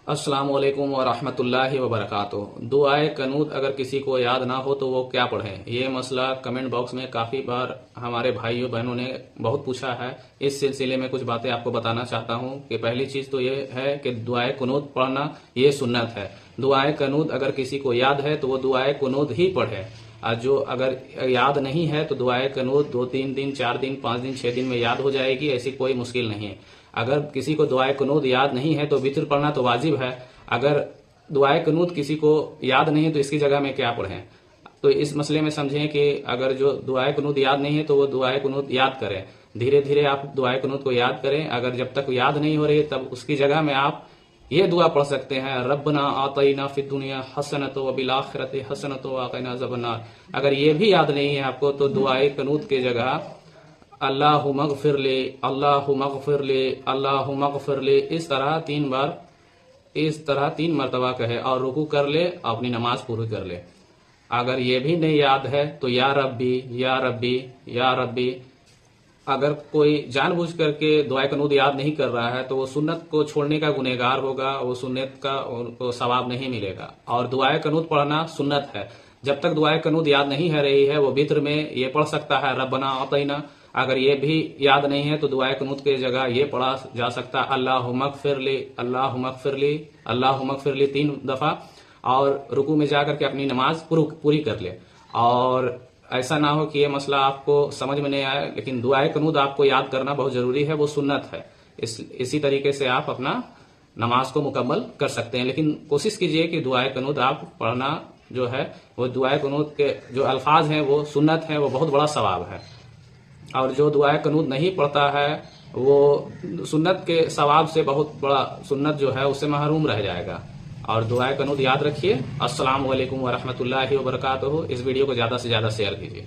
अस्सलाम वालेकुम व रहमतुल्लाहि व बरकातुहू। दुआए कनूत अगर किसी को याद ना हो तो वो क्या पढ़ें, ये मसला कमेंट बॉक्स में काफी बार हमारे भाइयों बहनों ने बहुत पूछा है। इस सिलसिले में कुछ बातें आपको बताना चाहता हूँ कि पहली चीज तो ये है कि दुआए कुनूत पढ़ना ये सुन्नत है। दुआए कनूत अगर किसी को याद है तो वो दुआए कुनूत ही पढ़े। और जो अगर याद नहीं है तो दुआए कनूत 2-3 दिन, 4 दिन, 5 दिन, 6 दिन में याद हो जाएगी, ऐसी कोई मुश्किल नहीं है। अगर किसी को दुआए कुनूत याद नहीं है तो वित्र पढ़ना तो वाजिब है। अगर दुआए कुनूत किसी को याद नहीं है तो इसकी जगह में क्या पढ़ें, तो इस मसले में समझें कि अगर जो दुआए कुनूत याद नहीं है तो वो दुआए कुनूत याद करें। धीरे धीरे आप दुआए कुनूत को याद करें। अगर जब तक याद नहीं हो रही तब उसकी जगह में आप ये दुआ पढ़ सकते हैं, रब्बना आतईना फिद दुनिया हसनतो व बिल आखिरति हसनतो व क़िना अज़ाबन्नार। अगर ये भी याद नहीं है आपको तो दुआए कुनूत की जगह अल्लाहुम्मा ग़फ़िरली, अल्लाहुम्मा ग़फ़िरली, अल्लाहुम्मा ग़फ़िरली इस तरह 3 मरतबा कहे और रुकू कर ले, अपनी नमाज पूरी कर ले। अगर ये भी नहीं याद है तो या रब्बी या रब्बी या रब्बी। अगर कोई जानबूझ करके दुआए कनूत याद नहीं कर रहा है तो वो सुन्नत को छोड़ने का गुनहगार होगा, वो सुन्नत का उनको सवाब नहीं मिलेगा। और दुआए कनूत पढ़ना सुन्नत है। जब तक दुआए कनूत याद नहीं है रही है वो वित्र में ये पढ़ सकता है रब्बना आतईना। अगर ये भी याद नहीं है तो दुआए कनूत की जगह ये पढ़ा जा सकता है अल्लाहुम्मा ग़फ़िरली, अल्लाहुम्मा ग़फ़िरली, अल्लाहुम्मा ग़फ़िरली 3 दफा, और रुकू में जाकर के अपनी नमाज पूरी कर ले। और ऐसा ना हो कि ये मसला आपको समझ में नहीं आए, लेकिन दुआए कनूत आपको याद करना बहुत जरूरी है, वो सुन्नत है। इसी तरीके से आप अपना नमाज को मुकम्मल कर सकते हैं। लेकिन कोशिश कीजिए कि दुआए कनूत आप पढ़ना जो है वो दुआए कनूत के जो अल्फाज हैं वो सुन्नत है, वो बहुत बड़ा सवाब है। और जो दुआए कनूत नहीं पढ़ता है वो सुन्नत के सवाब से बहुत बड़ा सुन्नत जो है उससे महरूम रह जाएगा। और दुआए कनूत याद रखिए। अस्सलाम वालेकुम व रहमतुल्लाहि व बरकातुहू। इस वीडियो को ज्यादा से ज्यादा शेयर कीजिए।